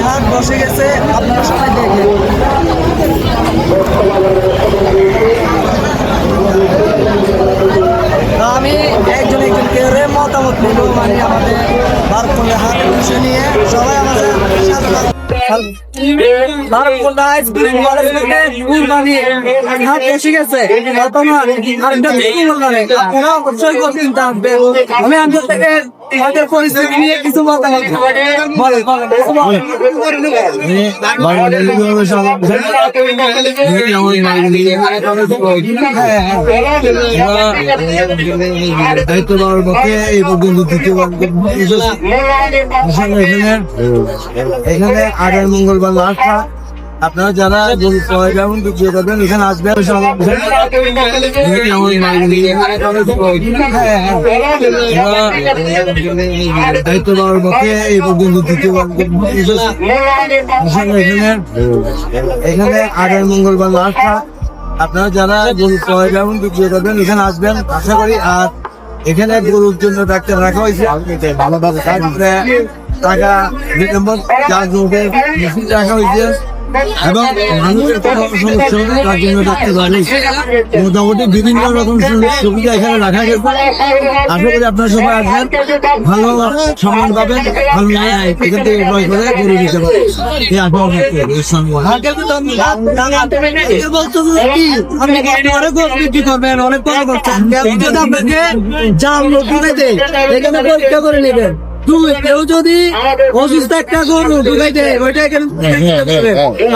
হাট বসে গেছে, আপনারা সবাই দেখেন। আমি একজন একজনকে মতামত নেব, মানে আমাদের বারকুন্ডা হাট বিষয় নিয়ে সবাই আমাদের সাথে থাকুন। বারকুন্ডা আইসক্রিম কলেজ থেকে কুরবানি হাট বসে গেছে, আপনারা অবশ্যই চিন্তা আসবে। আমি আন্তর থেকে আমাদের পরিস্থিতি নিয়ে কিছু মতামত বলেন। দায়িত্ব দেওয়ার পক্ষে এই পর্যন্ত এখানে আগামী মঙ্গলবার লাস্ট। আপনারা যারা যেমন বিক্রিয়ে করবেন এখানে আসবেন, দায়িত্ব দেওয়ার পক্ষে এই পর্যন্ত এখানে আগামী মঙ্গলবার লাস্ট। আপনারা যারা যেমন বিক্রিয়ে করবেন এখানে আসবেন আশা করি। আর এখানে গরুর জন্য ডাক্তার রাখা হয়েছে, ভালোভাবে টাকা রাখা হয়েছে এবং মানুষের কোনো সমস্যা হবে তার জন্য ডাক্তার জানি। মোটামুটি বিভিন্ন রকম সুবিধা এখানে রাখা গেছে। আশা করি আপনারা সবাই আসবেন, ভালো সম্মান পাবেন, ভালো এখান থেকে ক্রয় করে গরু দিতে পারেন। বিক্রি করবেন, অনেক কথা করছেন, আপনাকে জাম এখানে পরীক্ষা করে নেবেন। কেউ যদি অসুস্থ একটা গরু ঢুকাই দেয় ওইটা এখানে,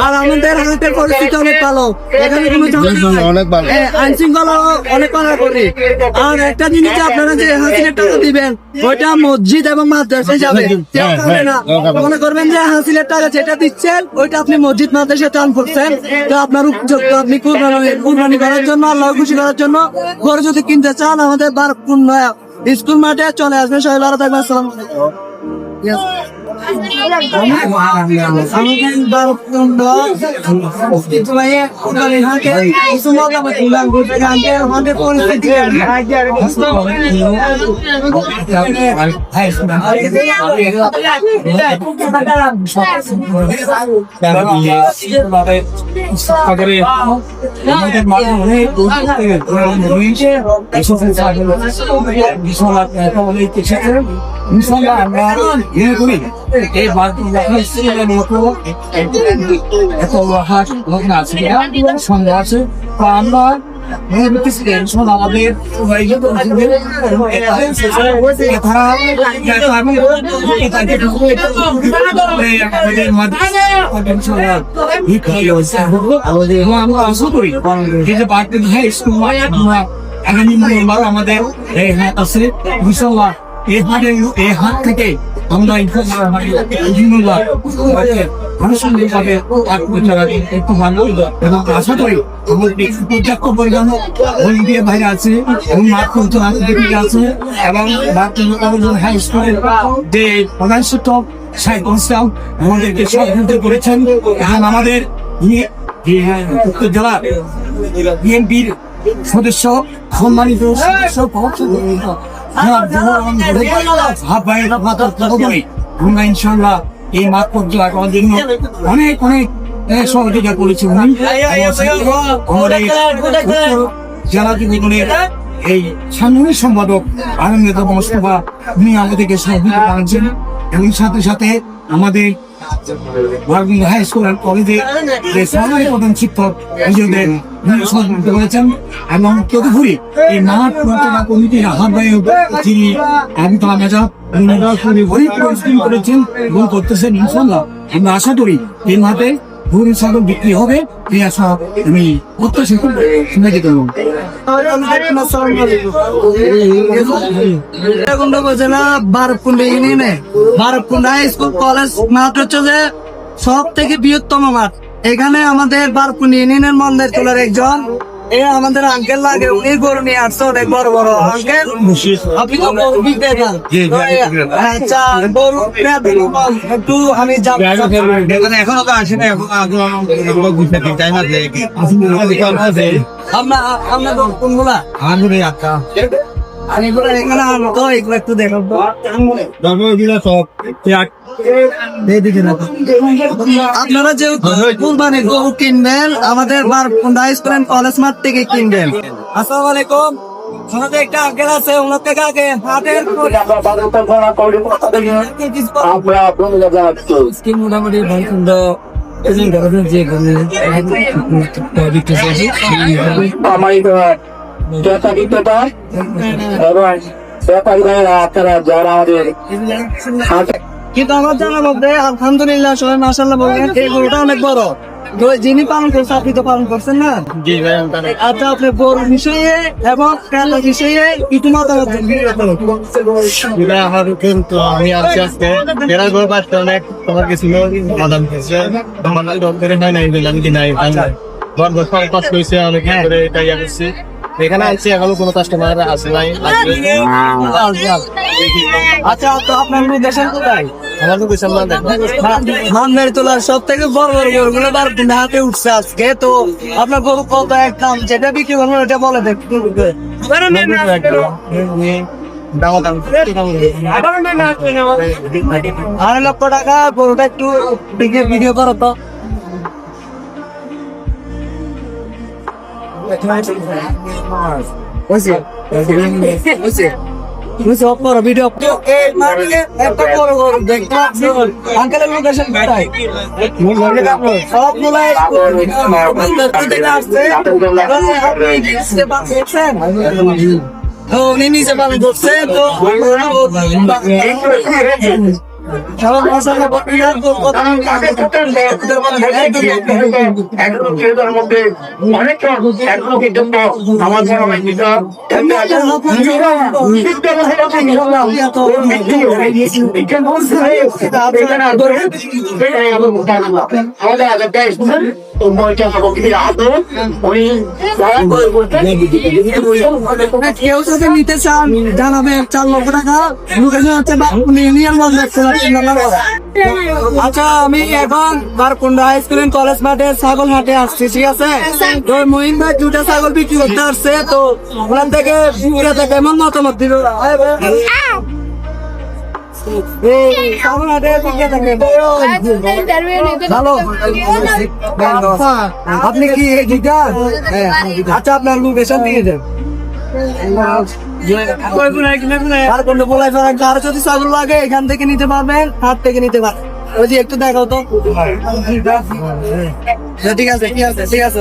আর আমাদের হাতের পরিস্থিতি অনেক ভালো, এখানে কোনো আইন শৃঙ্খলা অনেক পালন করি। আর একটা জিনিস আপনারা যে হাসিলের টাকা দিবেন ওইটা মসজিদ এবং মাদ্রাসায় যাবে, মনে করবেন যে হাসিলের টাকা যেটা দিচ্ছেন ওইটা আপনি মসজিদ মাদ্রাসায় দান করছেন, তো আপনার উপযুক্ত। আপনি কুরবানি করার জন্য, আল্লাহ খুশি করার জন্য গরু যদি কিনতে চান আমাদের বারকুন্ডা স্কুল মাঠে চলে আসবে। সবাই ভালো থাকবেন, আসসালামু এই সঙ্গে আছে আমরা আমাদের আগামী মঙ্গলবার আমাদের এই হাট আছে ইনশাআল্লাহ। এই হাট থেকে আমরা একটু ভালো এবং আশা করি পর্যাপ্ত পরিমাণ ভলেন্টিয়ার বাইরে আছে এবং মাঠ আছে এবং হাই স্কুলের যে প্রধান শিক্ষক সাহেব ইসলাম আমাদেরকে সহযোগিতা করেছেন। এখন আমাদের জেলা বিএনপির সদস্য সম্মানিত সদস্য আমরা ইনশাল্লাহ এই মাঠ পর্যায়ে করার জন্য অনেক অনেক সহযোগিতা করেছি। জেলা যুবদলের এই সাংগঠনিক সম্পাদক আনন্দ মোস্তফা উনি আমাদেরকে সহযোগিতা জানাচ্ছেন এবং সাথে সাথে আমাদের হাই স্কুল অ্যান্ড কলেজের যে সরকারি প্রধান শিক্ষক নিজেদের সহযোগিতা করেছেন এবং তদুপরি এই মাঠ পরিচালনা কমিটির আহ্বায়ক যিনি আমতলা মেজর পরিশ্রম করেছেন এবং করতেছেন। ইনশাল্লাহ আমরা আশা করি এই মাঠে গরু ছাগল বিক্রি হবে, এই আশা আমি প্রত্যাশা করব। উপজেলা বারকুন্ডা ইউনিয়নে বারকুন্ডা স্কুল কলেজ মাঠ হচ্ছে যে সব থেকে বৃহত্তম মাঠ। এখানে আমাদের বারকুন্ডা ইউনিয়নের মন্দির তোলার একজন আমাদের আঙ্কেল লাগে, উনি গরু নিয়ে আসছে অনেক বড় বড়। আঙ্কেল আপনি তো গরু বিক্রেতা, আচ্ছা গরু একটু আমি এখনো তো আসে না, আপনার কোনগুলা? আমি এগুলো এখানে আনো তো এগুলো একটু দেখো তো। এইদিকে রাখো। আপনারা যেহেতু কুরবানি গরু কিনবেন আমাদের বারকুন্ডা স্কুল এন্ড কলেজ মাঠ থেকে কিনবেন। আসসালামু আলাইকুম। আমাদের একটা আঙ্কেল আছে ওনার থেকে আগে হাটের স্কিম মোটামুটি ভারকুন্ড যে কিন্তু আমার জানার মধ্যে আলহামদুলিল্লাহ সবাই মাশাআল্লাহ বললেন এই গরুটা অনেক বড়। তো যিনি পালন করছে আপনি তো পালন করছেন না? আচ্ছা আপনি বড় বিষয়ে এবং খেলার বিষয়ে একটু মতামত দিন। আমার কিন্তু আমি আজকে এরা গরু পাচ্ছে অনেক তোমার কিছু বাদাম খেয়েছে আমার ডক্টরে হয় নাই বললাম কি নাই ঘর বছর পাস করেছে অনেক করে এটাই আসছে এখানে আসছে এখনো কোনো কাস্টমার আসে নাই আচ্ছা তো আপনার লোকেশন কোথায়? আমার তো কিছু না মানবের তোলার সব থেকে বড় বড় গরুগুলো বারকুন্ডা হাতে উঠছে আজকে। তো আপনার গরু কত একদম যেটা বিক্রি করবেন ওটা বলে দেখুন। 2.5 লক্ষ টাকা গরুটা একটু ভিডিও করো তো। ভিডিও একটা বড় গরু দেখতে পাচ্ছি আঙ্কেলের লোকেশন কোথায়? সব গুলাই উনি নিচে পালন করছে তো কেউ যদি নিতে চান জানাবেন। 4 লক্ষ টাকা লোকেশন হচ্ছে ইউনিয়ন মঞ্চ। আচ্ছা আমি এখন বারকুন্ডা হাই স্কুল এন্ড কলেজ মাঠে ছাগল হাটে আসছি, ঠিক আছে? তো মহিন ভাই 2টা ছাগল বিক্রি করতে আসছে, তো ওনার থেকে কেমন মতামত দিল? ছাগল হাটে বিক্রি থাকে ভালো। আপনি কি আচ্ছা আপনার লোকেশন দিয়ে দেন। আর যদি ছাগল লাগে এখান থেকে নিতে পারবেন, হাট থেকে নিতে পারবেন। ওই যে একটু দেখাও তো। ঠিক আছে ঠিক আছে ঠিক আছে।